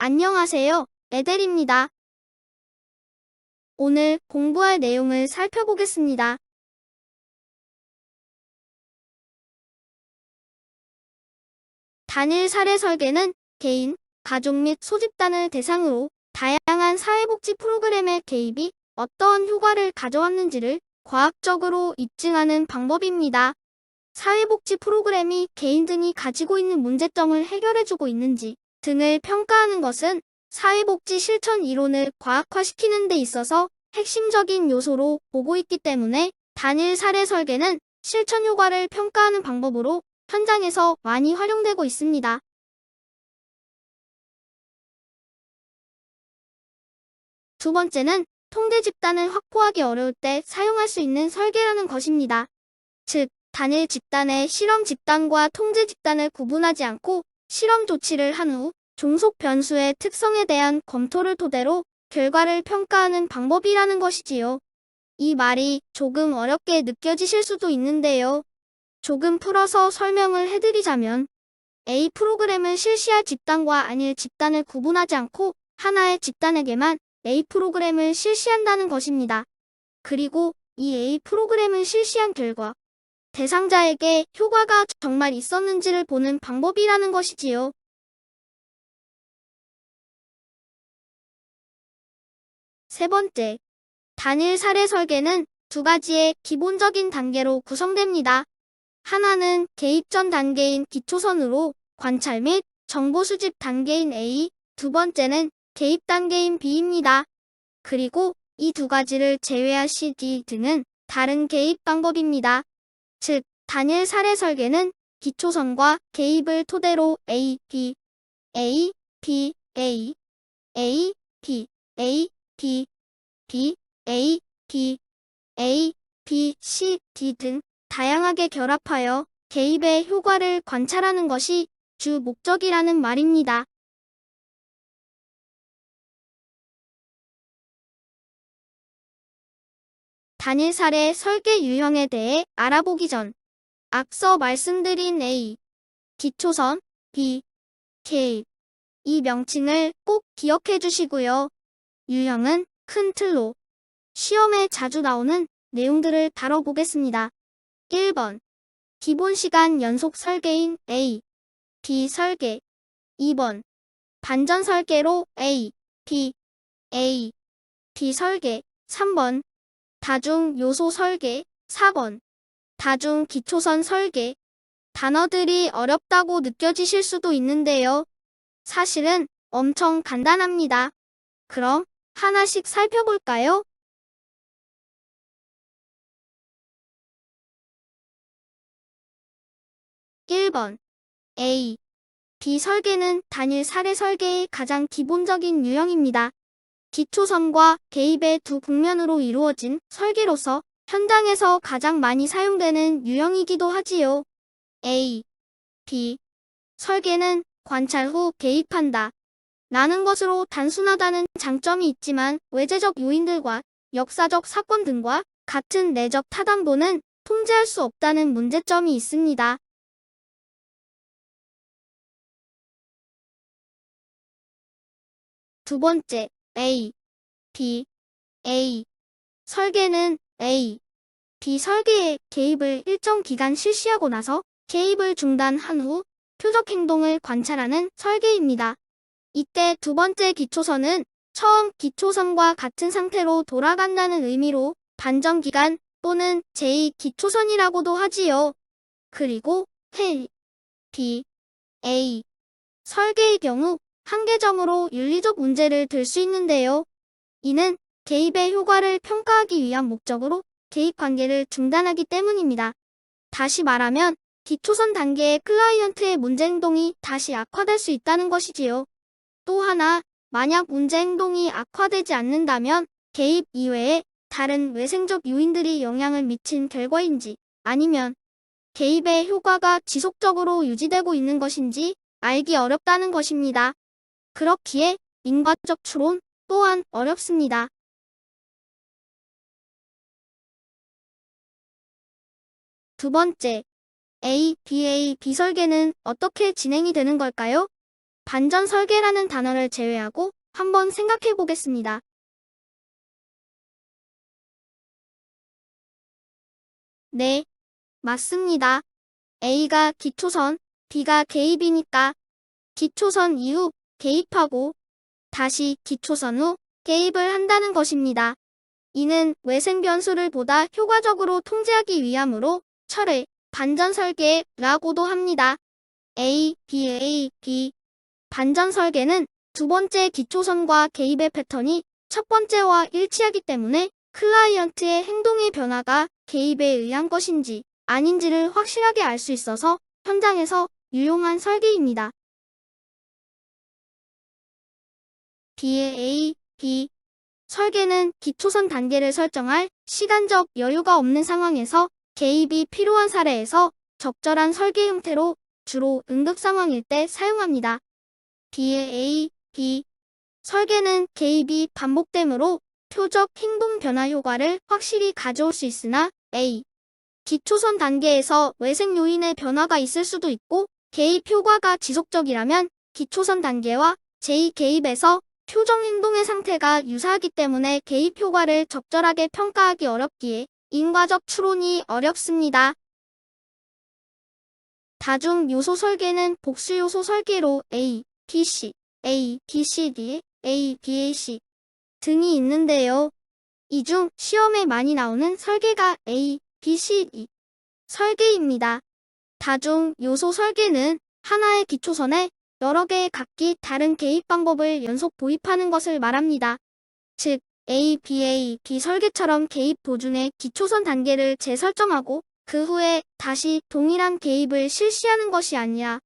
안녕하세요. 에델입니다. 오늘 공부할 내용을 살펴보겠습니다. 단일 사례 설계는 개인, 가족 및 소집단을 대상으로 다양한 사회복지 프로그램의 개입이 어떠한 효과를 가져왔는지를 과학적으로 입증하는 방법입니다. 사회복지 프로그램이 개인 등이 가지고 있는 문제점을 해결해주고 있는지 등을 평가하는 것은 사회복지 실천 이론을 과학화시키는 데 있어서 핵심적인 요소로 보고 있기 때문에 단일 사례 설계는 실천 효과를 평가하는 방법으로 현장에서 많이 활용되고 있습니다. 두 번째는 통대 집단을 확보하기 어려울 때 사용할 수 있는 설계라는 것입니다. 즉, 단일 집단의 실험 집단과 통제 집단을 구분하지 않고 실험 조치를 한 후 종속 변수의 특성에 대한 검토를 토대로 결과를 평가하는 방법이라는 것이지요. 이 말이 조금 어렵게 느껴지실 수도 있는데요. 조금 풀어서 설명을 해드리자면 A 프로그램을 실시할 집단과 아닐 집단을 구분하지 않고 하나의 집단에게만 A 프로그램을 실시한다는 것입니다. 그리고 이 A 프로그램을 실시한 결과 대상자에게 효과가 정말 있었는지를 보는 방법이라는 것이지요. 세 번째, 단일 사례 설계는 두 가지의 기본적인 단계로 구성됩니다. 하나는 개입 전 단계인 기초선으로 관찰 및 정보 수집 단계인 A, 두 번째는 개입 단계인 B입니다. 그리고 이 두 가지를 제외한 C, D 등은 다른 개입 방법입니다. 즉, 단일 사례 설계는 기초선과 개입을 토대로 A, B, A, B, A, A, B, A, B, B, A, B, A, B, C, D 등 다양하게 결합하여 개입의 효과를 관찰하는 것이 주 목적이라는 말입니다. 단일 사례 설계 유형에 대해 알아보기 전 앞서 말씀드린 A, 기초선, B, 개입 이 명칭을 꼭 기억해 주시고요. 유형은 큰 틀로 시험에 자주 나오는 내용들을 다뤄보겠습니다. 1번 기본 시간 연속 설계인 A, B 설계 2번 반전 설계로 A, B, A, B 설계 3번 다중 요소 설계 4번 다중 기초선 설계 단어들이 어렵다고 느껴지실 수도 있는데요. 사실은 엄청 간단합니다. 그럼 하나씩 살펴볼까요? 1번 A, B 설계는 단일 사례 설계의 가장 기본적인 유형입니다. 기초선과 개입의 두 국면으로 이루어진 설계로서 현장에서 가장 많이 사용되는 유형이기도 하지요. A, B 설계는 관찰 후 개입한다 라는 것으로 단순하다는 장점이 있지만 외재적 요인들과 역사적 사건 등과 같은 내적 타당도는 통제할 수 없다는 문제점이 있습니다. 두 번째, A, B, A 설계는 A, B 설계에 개입을 일정 기간 실시하고 나서 개입을 중단한 후 표적 행동을 관찰하는 설계입니다. 이때 두 번째 기초선은 처음 기초선과 같은 상태로 돌아간다는 의미로 반전 기간 또는 제2기초선이라고도 하지요. 그리고 A, B, A 설계의 경우 한계점으로 윤리적 문제를 들 수 있는데요. 이는 개입의 효과를 평가하기 위한 목적으로 개입 관계를 중단하기 때문입니다. 다시 말하면 기초선 단계의 클라이언트의 문제 행동이 다시 악화될 수 있다는 것이지요. 또 하나, 만약 문제 행동이 악화되지 않는다면 개입 이외에 다른 외생적 요인들이 영향을 미친 결과인지 아니면 개입의 효과가 지속적으로 유지되고 있는 것인지 알기 어렵다는 것입니다. 그렇기에 인과적 추론 또한 어렵습니다. 두 번째, A, B 설계는 어떻게 진행이 되는 걸까요? 반전 설계라는 단어를 제외하고 한번 생각해 보겠습니다. 네, 맞습니다. A가 기초선, B가 개입이니까 기초선 이후 개입하고 다시 기초선 후 개입을 한다는 것입니다. 이는 외생 변수를 보다 효과적으로 통제하기 위함으로 철의 반전 설계라고도 합니다. A, B. 반전 설계는 두 번째 기초선과 개입의 패턴이 첫 번째와 일치하기 때문에 클라이언트의 행동의 변화가 개입에 의한 것인지 아닌지를 확실하게 알 수 있어서 현장에서 유용한 설계입니다. B 설계는 기초선 단계를 설정할 시간적 여유가 없는 상황에서 개입이 필요한 사례에서 적절한 설계 형태로 주로 응급 상황일 때 사용합니다. B 설계는 개입이 반복되므로 표적 행동 변화 효과를 확실히 가져올 수 있으나 A 기초선 단계에서 외생 요인의 변화가 있을 수도 있고 개입 효과가 지속적이라면 기초선 단계와 제2개입에서 표정 행동의 상태가 유사하기 때문에 개입 효과를 적절하게 평가하기 어렵기에 인과적 추론이 어렵습니다. 다중 요소 설계는 복수 요소 설계로 A, B, C, D, A, B, A, C 등이 있는데요. 이 중 시험에 많이 나오는 설계가 A, B, C, D 설계입니다. 다중 요소 설계는 하나의 기초선에 여러 개의 각기 다른 개입 방법을 연속 도입하는 것을 말합니다. 즉, B 설계처럼 개입 도중에 기초선 단계를 재설정하고 그 후에 다시 동일한 개입을 실시하는 것이 아니라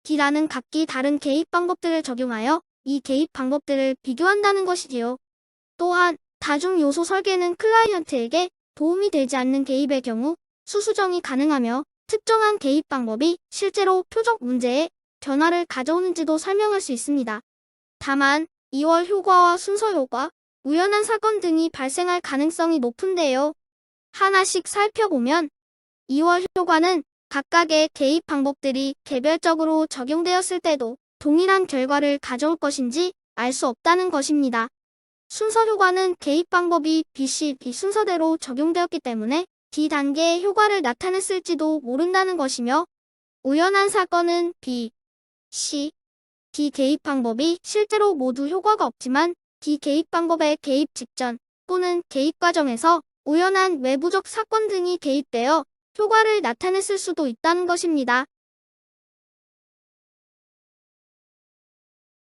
D라는 각기 다른 개입 방법들을 적용하여 이 개입 방법들을 비교한다는 것이지요. 또한 다중 요소 설계는 클라이언트에게 도움이 되지 않는 개입의 경우 수수정이 가능하며 특정한 개입 방법이 실제로 표적 문제에 변화를 가져오는지도 설명할 수 있습니다. 다만 2월 효과와 순서 효과, 우연한 사건 등이 발생할 가능성이 높은데요. 하나씩 살펴보면 2월 효과는 각각의 개입 방법들이 개별적으로 적용되었을 때도 동일한 결과를 가져올 것인지 알 수 없다는 것입니다. 순서 효과는 개입 방법이 B 순서대로 적용되었기 때문에 D 단계의 효과를 나타냈을지도 모른다는 것이며 우연한 사건은 B, D 개입 방법이 실제로 모두 효과가 없지만 D 개입 방법의 개입 직전 또는 개입 과정에서 우연한 외부적 사건 등이 개입되어 효과를 나타냈을 수도 있다는 것입니다.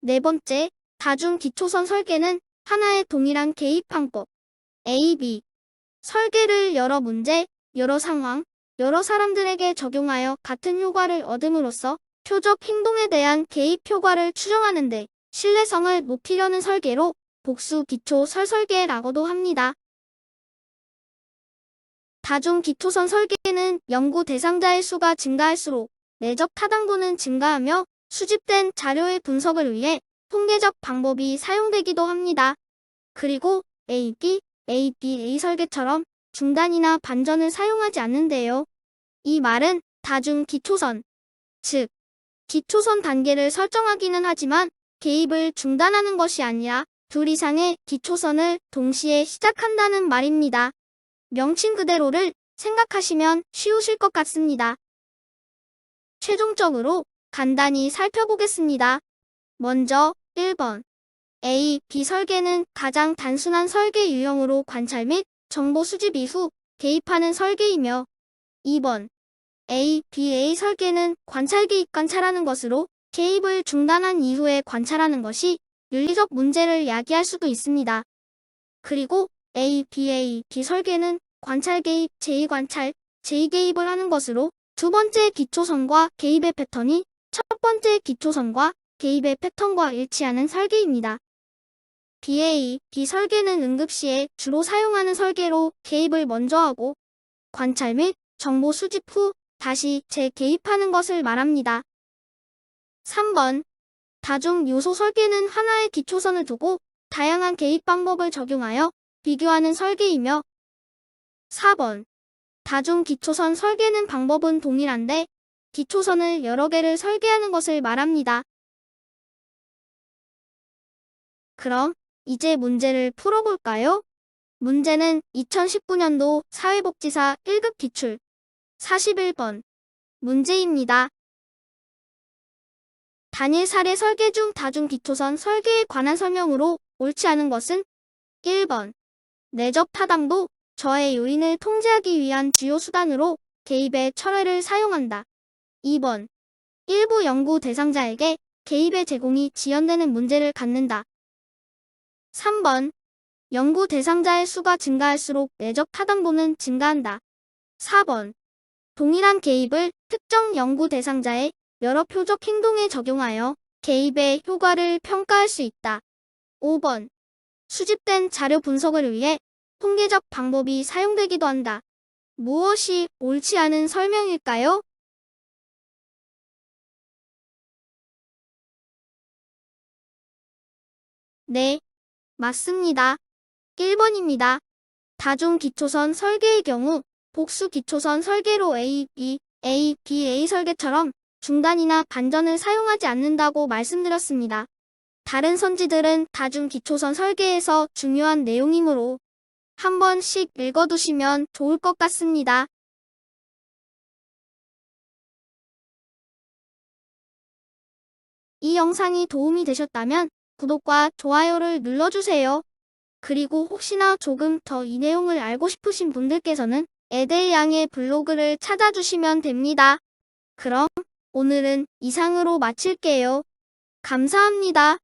네 번째, 다중 기초선 설계는 하나의 동일한 개입 방법 A, B 설계를 여러 문제, 여러 상황, 여러 사람들에게 적용하여 같은 효과를 얻음으로써 표적 행동에 대한 개입 효과를 추정하는데 신뢰성을 높이려는 설계로 복수 기초 설계라고도 합니다. 다중 기초선 설계는 연구 대상자의 수가 증가할수록 내적 타당도는 증가하며 수집된 자료의 분석을 위해 통계적 방법이 사용되기도 합니다. 그리고 A, B 설계처럼 중단이나 반전을 사용하지 않는데요. 이 말은 다중 기초선, 즉 기초선 단계를 설정하기는 하지만 개입을 중단하는 것이 아니라 둘 이상의 기초선을 동시에 시작한다는 말입니다. 명칭 그대로를 생각하시면 쉬우실 것 같습니다. 최종적으로 간단히 살펴보겠습니다. 먼저 1번 A, B 설계는 가장 단순한 설계 유형으로 관찰 및 정보 수집 이후 개입하는 설계이며 2번 A, B 설계는 관찰 개입 관찰하는 것으로 개입을 중단한 이후에 관찰하는 것이 윤리적 문제를 야기할 수도 있습니다. 그리고 A, B 설계는 관찰 개입, 제2관찰, 제2개입을 하는 것으로 두 번째 기초선과 개입의 패턴이 첫 번째 기초선과 개입의 패턴과 일치하는 설계입니다. B 설계는 응급시에 주로 사용하는 설계로 개입을 먼저 하고 관찰 및 정보 수집 후 다시 재개입하는 것을 말합니다. 3번 다중 요소 설계는 하나의 기초선을 두고 다양한 개입 방법을 적용하여 비교하는 설계이며 4번 다중 기초선 설계는 방법은 동일한데 기초선을 여러 개를 설계하는 것을 말합니다. 그럼 이제 문제를 풀어볼까요? 문제는 2019년도 사회복지사 1급 기출 41번 문제입니다. 단일 사례 설계 중 다중기초선 설계에 관한 설명으로 옳지 않은 것은 1번 내적 타당도, 저해 요인을 통제하기 위한 주요 수단으로 개입의 철회를 사용한다. 2번 일부 연구 대상자에게 개입의 제공이 지연되는 문제를 갖는다. 3번 연구 대상자의 수가 증가할수록 내적 타당도는 증가한다. 4번 동일한 개입을 특정 연구 대상자의 여러 표적 행동에 적용하여 개입의 효과를 평가할 수 있다. 5번 수집된 자료 분석을 위해 통계적 방법이 사용되기도 한다. 무엇이 옳지 않은 설명일까요? 네, 맞습니다. 1번입니다. 다중기초선 설계의 경우 복수기초선 설계로 A, B, A, B, A 설계처럼 중단이나 반전을 사용하지 않는다고 말씀드렸습니다. 다른 선지들은 다중기초선 설계에서 중요한 내용이므로 한 번씩 읽어두시면 좋을 것 같습니다. 이 영상이 도움이 되셨다면 구독과 좋아요를 눌러주세요. 그리고 혹시나 조금 더 이 내용을 알고 싶으신 분들께서는 에델양의 블로그를 찾아주시면 됩니다. 그럼 오늘은 이상으로 마칠게요. 감사합니다.